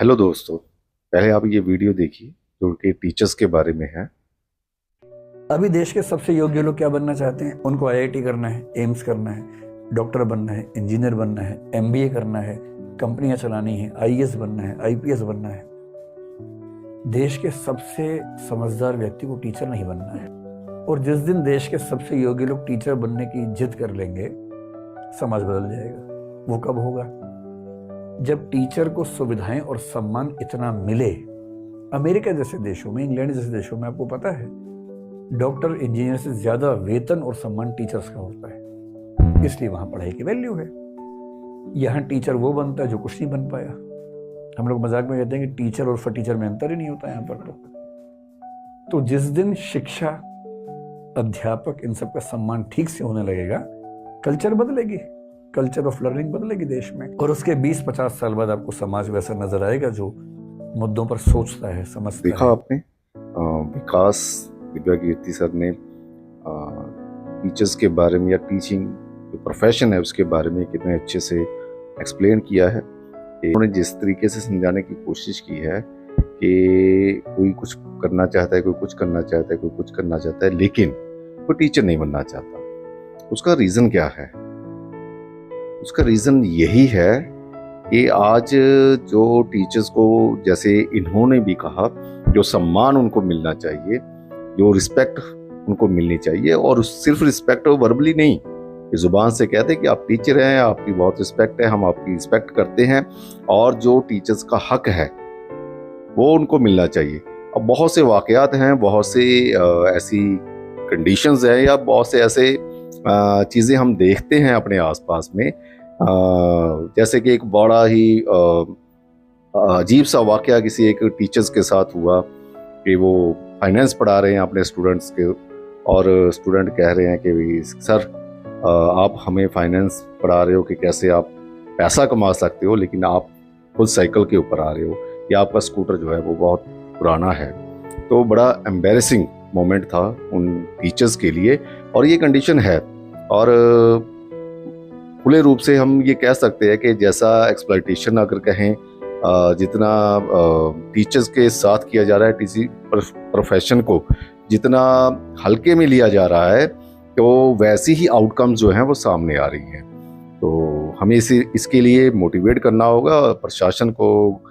Hello दोस्तों, पहले आप ये वीडियो देखिए जो कि टीचर्स के बारे में है। अभी देश के सबसे योग्य लोग क्या बनना चाहते हैं? उनको आईआईटी करना है, एम्स करना है, डॉक्टर बनना है, इंजीनियर बनना है, एमबीए करना है, कंपनियां चलानी है, आईएएस बनना है, आईपीएस बनना है। देश के सबसे समझदार व्यक्ति को टीचर नहीं बनना है। और जिस दिन देश के सबसे योग्य लोग टीचर बनने की जिद कर लेंगे, समाज बदल जाएगा। वो कब होगा? जब टीचर को सुविधाएं और सम्मान इतना मिले। अमेरिका जैसे देशों में, इंग्लैंड जैसे देशों में आपको पता है, डॉक्टर इंजीनियर से ज्यादा वेतन और सम्मान टीचर्स का होता है। इसलिए वहां पढ़ाई की वैल्यू है। यहाँ टीचर वो बनता है जो कुछ नहीं बन पाया। हम लोग मजाक में कहते हैं कि टीचर और फटीचर में अंतर ही नहीं होता यहाँ पर। तो जिस दिन शिक्षा, अध्यापक, इन सब का सम्मान ठीक से होने लगेगा, कल्चर बदलेगी, कल्चर ऑफ लर्निंग बदलेगी देश में। और उसके 20-50 साल बाद आपको समाज वैसा नजर आएगा जो मुद्दों पर सोचता है, समझता देखा है। आपने विकास दिव्या कीर्ति सर ने टीचर्स के बारे में या टीचिंग जो प्रोफेशन है उसके बारे में कितने अच्छे से एक्सप्लेन किया है। उन्होंने जिस तरीके से समझाने की कोशिश की है कि कोई कुछ करना चाहता है, कोई कुछ करना चाहता है, कोई कुछ करना चाहता है, लेकिन कोई टीचर नहीं बनना चाहता। उसका रीज़न क्या है? उसका रीज़न यही है कि आज जो टीचर्स को, जैसे इन्होंने भी कहा, जो सम्मान उनको मिलना चाहिए, जो रिस्पेक्ट उनको मिलनी चाहिए, और सिर्फ रिस्पेक्ट वर्बली नहीं, जुबान से कहते हैं कि आप टीचर हैं, आपकी बहुत रिस्पेक्ट है, हम आपकी रिस्पेक्ट करते हैं, और जो टीचर्स का हक है वो उनको मिलना चाहिए। अब बहुत से वाकयात हैं, बहुत से ऐसी कंडीशंस हैं, या बहुत से ऐसे चीज़ें हम देखते हैं अपने आसपास में, जैसे कि एक बड़ा ही अजीब सा वाकया किसी एक टीचर्स के साथ हुआ कि वो फाइनेंस पढ़ा रहे हैं अपने स्टूडेंट्स के, और स्टूडेंट कह रहे हैं कि सर आप हमें फाइनेंस पढ़ा रहे हो कि कैसे आप पैसा कमा सकते हो, लेकिन आप खुद साइकिल के ऊपर आ रहे हो, या आपका स्कूटर जो है वो बहुत पुराना है। तो बड़ा एम्बैरेसिंग मोमेंट था उन टीचर्स के लिए, और ये कंडीशन है। और खुले रूप से हम ये कह सकते हैं कि जैसा एक्सप्लॉयटेशन अगर कहें, जितना टीचर्स के साथ किया जा रहा है, किसी प्रोफेशन को जितना हल्के में लिया जा रहा है, तो वैसी ही आउटकम्स जो हैं वो सामने आ रही हैं। तो हमें इसके लिए मोटिवेट करना होगा, प्रशासन को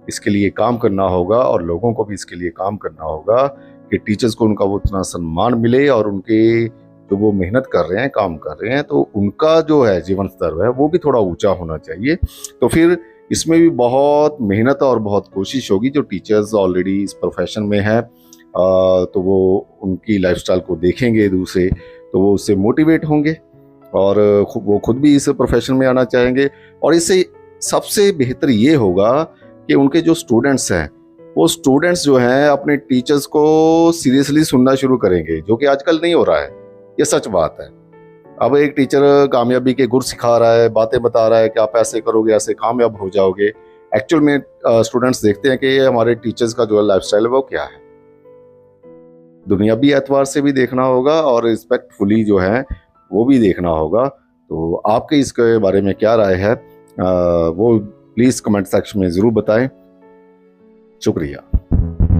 इसके लिए काम करना होगा, और लोगों को भी इसके लिए काम करना होगा कि टीचर्स को उनका वो उतना सम्मान मिले, और उनके जो वो मेहनत कर रहे हैं, काम कर रहे हैं, तो उनका जो है जीवन स्तर है वो भी थोड़ा ऊंचा होना चाहिए। तो फिर इसमें भी बहुत मेहनत और बहुत कोशिश होगी। जो टीचर्स ऑलरेडी इस प्रोफेशन में है, तो वो उनकी लाइफस्टाइल को देखेंगे दूसरे, तो वो उससे मोटिवेट होंगे, और वो खुद भी इस प्रोफेशन में आना चाहेंगे। और इससे सबसे बेहतर ये होगा कि उनके जो स्टूडेंट्स हैं, वो स्टूडेंट्स जो हैं अपने टीचर्स को सीरियसली सुनना शुरू करेंगे, जो कि आजकल नहीं हो रहा है। ये सच बात है। अब एक टीचर कामयाबी के गुर सिखा रहा है, बातें बता रहा है कि आप ऐसे करोगे, ऐसे कामयाब हो जाओगे। एक्चुअल में स्टूडेंट्स देखते हैं कि हमारे टीचर्स का जो लाइफस्टाइल है वो क्या है। दुनियावी एतबार से भी देखना होगा, और रिस्पेक्टफुली जो है वो भी देखना होगा। तो आपके इसके बारे में क्या राय है, वो प्लीज़ कमेंट सेक्शन में ज़रूर बताएं। शुक्रिया।